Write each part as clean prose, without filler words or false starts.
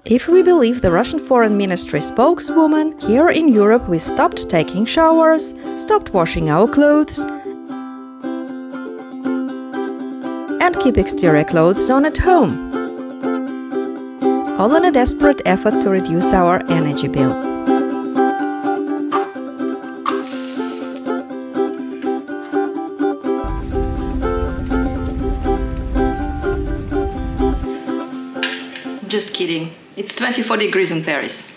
If we believe the Russian Foreign Ministry spokeswoman, here in Europe we stopped taking showers, stopped washing our clothes, and keep exterior clothes on at home. All in a desperate effort to reduce our energy bill. Just kidding. It's 24 degrees in Paris.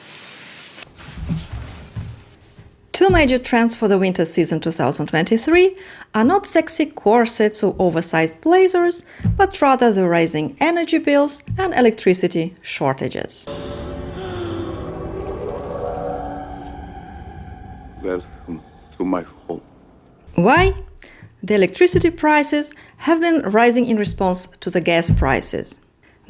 Two major trends for the winter season 2023 are not sexy corsets or oversized blazers, but rather the rising energy bills and electricity shortages. Welcome to my home. Why? The electricity prices have been rising in response to the gas prices.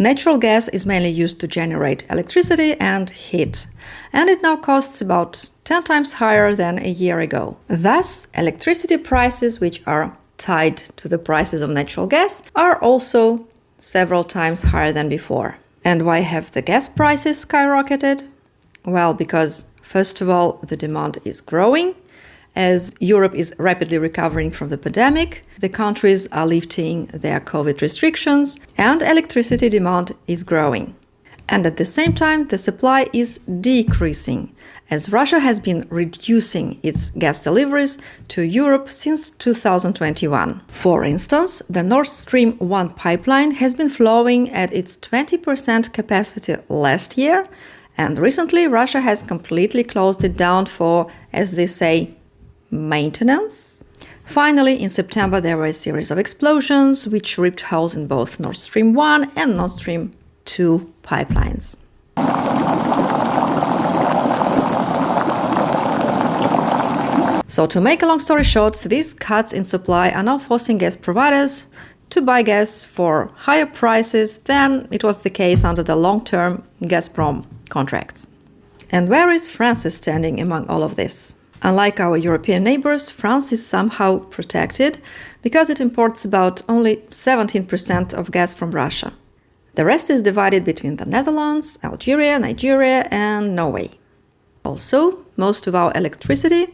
Natural gas is mainly used to generate electricity and heat, and it now costs about 10 times higher than a year ago. Thus, electricity prices, which are tied to the prices of natural gas, are also several times higher than before. And why have the gas prices skyrocketed? Well, because first of all, the demand is growing. As Europe is rapidly recovering from the pandemic, the countries are lifting their COVID restrictions and electricity demand is growing. And at the same time, the supply is decreasing, as Russia has been reducing its gas deliveries to Europe since 2021. For instance, the Nord Stream 1 pipeline has been flowing at its 20% capacity last year, and recently Russia has completely closed it down for, as they say, maintenance. Finally, in September, there were a series of explosions which ripped holes in both Nord Stream 1 and Nord Stream 2 pipelines. So, to make a long story short, these cuts in supply are now forcing gas providers to buy gas for higher prices than it was the case under the long-term Gazprom contracts. And where is France standing among all of this? Unlike our European neighbors, France is somehow protected because it imports about only 17% of gas from Russia. The rest is divided between the Netherlands, Algeria, Nigeria, and Norway. Also, most of our electricity,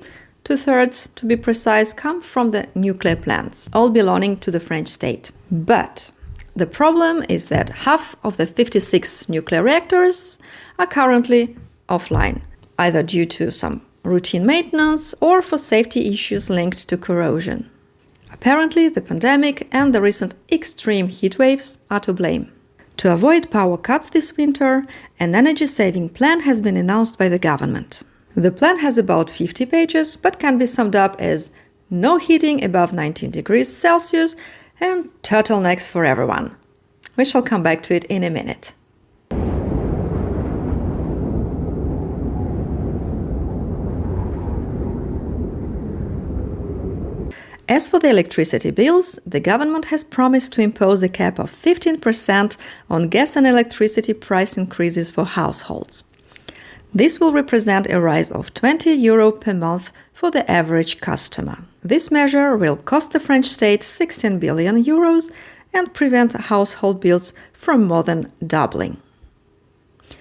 2/3 to be precise, come from the nuclear plants, all belonging to the French state. But the problem is that half of the 56 nuclear reactors are currently offline, either due to some routine maintenance or for safety issues linked to corrosion. Apparently, the pandemic and the recent extreme heat waves are to blame. To avoid power cuts this winter, an energy-saving plan has been announced by the government. The plan has about 50 pages, but can be summed up as no heating above 19 degrees Celsius and turtlenecks for everyone. We shall come back to it in a minute. As for the electricity bills, the government has promised to impose a cap of 15% on gas and electricity price increases for households. This will represent a rise of €20 per month for the average customer. This measure will cost the French state €16 billion and prevent household bills from more than doubling.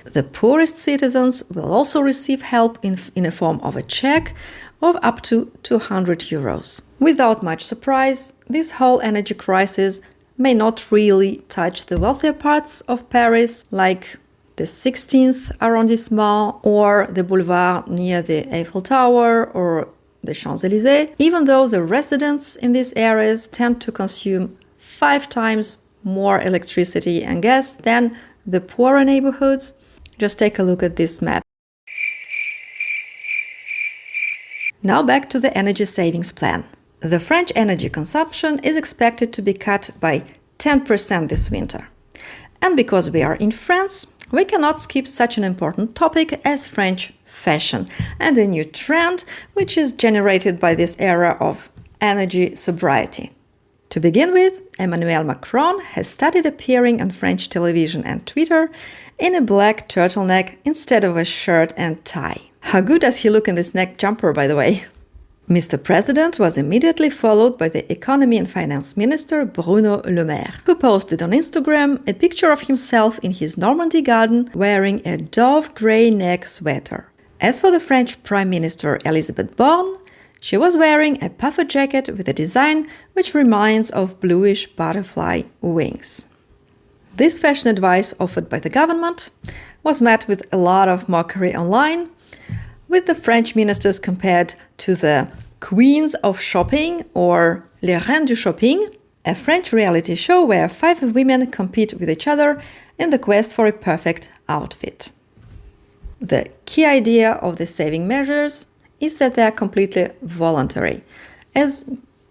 The poorest citizens will also receive help in a form of a check of up to €200. Without much surprise, this whole energy crisis may not really touch the wealthier parts of Paris, like the 16th arrondissement or the boulevard near the Eiffel Tower or the Champs-Élysées, even though the residents in these areas tend to consume 5 times more electricity and gas than the poorer neighborhoods. Just take a look at this map. Now back to the energy savings plan. The French energy consumption is expected to be cut by 10% this winter. And because we are in France, we cannot skip such an important topic as French fashion and a new trend which is generated by this era of energy sobriety. To begin with, Emmanuel Macron has started appearing on French television and Twitter in a black turtleneck instead of a shirt and tie. How good does he look in this neck jumper, by the way? Mr. President was immediately followed by the Economy and Finance Minister Bruno Le Maire, who posted on Instagram a picture of himself in his Normandy garden wearing a dove grey neck sweater. As for the French Prime Minister Elisabeth Borne, she was wearing a puffer jacket with a design which reminds of bluish butterfly wings. This fashion advice offered by the government was met with a lot of mockery online, with the French ministers compared to the Queens of Shopping or Les Reines du Shopping, a French reality show where 5 women compete with each other in the quest for a perfect outfit. The key idea of the saving measures is that they are completely voluntary, as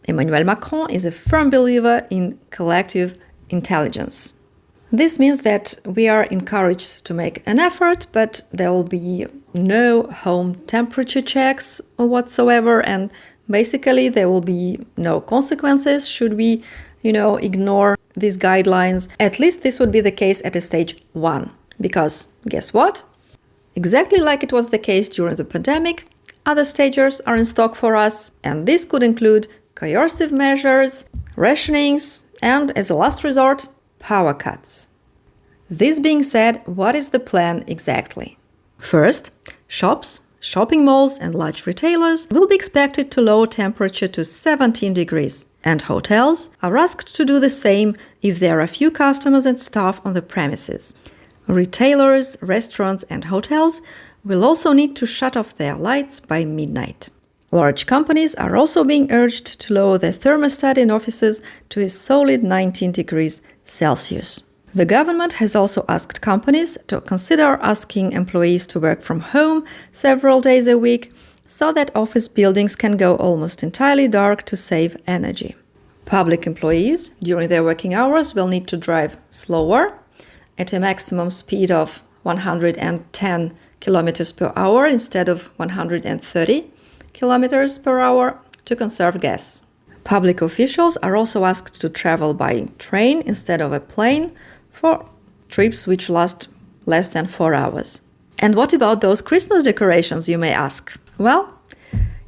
Emmanuel Macron is a firm believer in collective intelligence. This means that we are encouraged to make an effort, but there will be no home temperature checks whatsoever, and basically there will be no consequences should we, ignore these guidelines. At least this would be the case at a stage 1, because guess what? Exactly like it was the case during the pandemic, other stages are in stock for us, and this could include coercive measures, rationings, and as a last resort, power cuts. This being said, what is the plan exactly? First, shops, shopping malls, and large retailers will be expected to lower temperature to 17 degrees, and hotels are asked to do the same if there are few customers and staff on the premises. Retailers, restaurants, and hotels will also need to shut off their lights by midnight. Large companies are also being urged to lower their thermostat in offices to a solid 19 degrees Celsius. The government has also asked companies to consider asking employees to work from home several days a week so that office buildings can go almost entirely dark to save energy. Public employees during their working hours will need to drive slower at a maximum speed of 110 kilometers per hour instead of 130 kilometers per hour to conserve gas. Public officials are also asked to travel by train instead of a plane for trips which last less than 4 hours. And what about those Christmas decorations, you may ask? Well,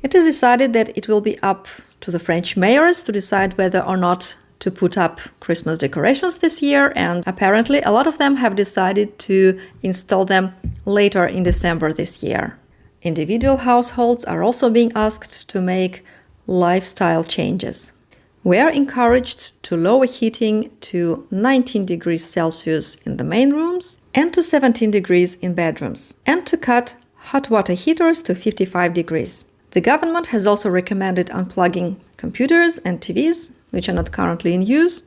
it is decided that it will be up to the French mayors to decide whether or not to put up Christmas decorations this year, and apparently a lot of them have decided to install them later in December this year. Individual households are also being asked to make lifestyle changes. We are encouraged to lower heating to 19 degrees Celsius in the main rooms and to 17 degrees in bedrooms, and to cut hot water heaters to 55 degrees. The government has also recommended unplugging computers and TVs, which are not currently in use,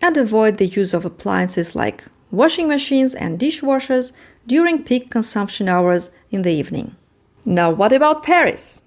and avoid the use of appliances like washing machines and dishwashers during peak consumption hours in the evening. Now, what about Paris?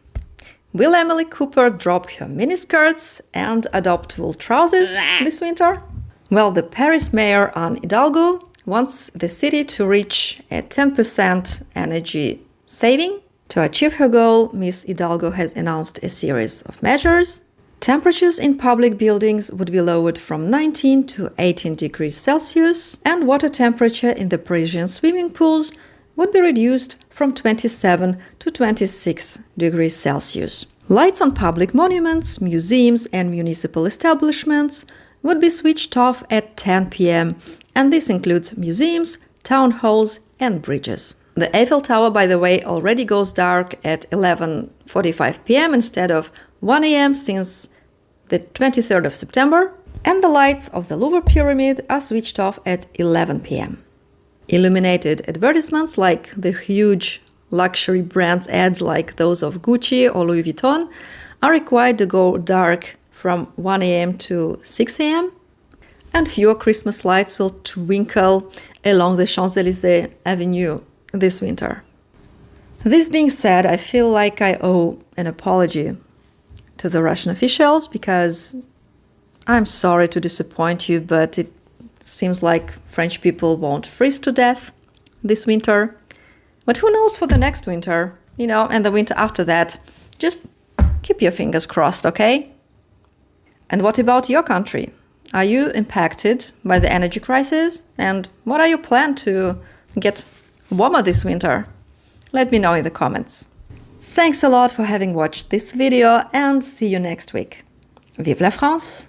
Will Emily Cooper drop her miniskirts and adopt wool trousers this winter? Well, the Paris mayor, Anne Hidalgo, wants the city to reach a 10% energy saving. To achieve her goal, Ms. Hidalgo has announced a series of measures. Temperatures in public buildings would be lowered from 19 to 18 degrees Celsius, and water temperature in the Parisian swimming pools would be reduced from 27 to 26 degrees Celsius. Lights on public monuments, museums, and municipal establishments would be switched off at 10 p.m., and this includes museums, town halls, and bridges. The Eiffel Tower, by the way, already goes dark at 11:45 p.m. instead of 1 a.m. since the 23rd of September, and the lights of the Louvre Pyramid are switched off at 11 p.m. Illuminated advertisements like the huge luxury brands ads like those of Gucci or Louis Vuitton are required to go dark from 1 a.m. to 6 a.m. and fewer Christmas lights will twinkle along the Champs-Élysées Avenue this winter. This being said, I feel like I owe an apology to the Russian officials because I'm sorry to disappoint you, but it seems like French people won't freeze to death this winter. But who knows for the next winter, and the winter after that. Just keep your fingers crossed, okay? And what about your country? Are you impacted by the energy crisis? And what are your plans to get warmer this winter? Let me know in the comments. Thanks a lot for having watched this video and see you next week. Vive la France!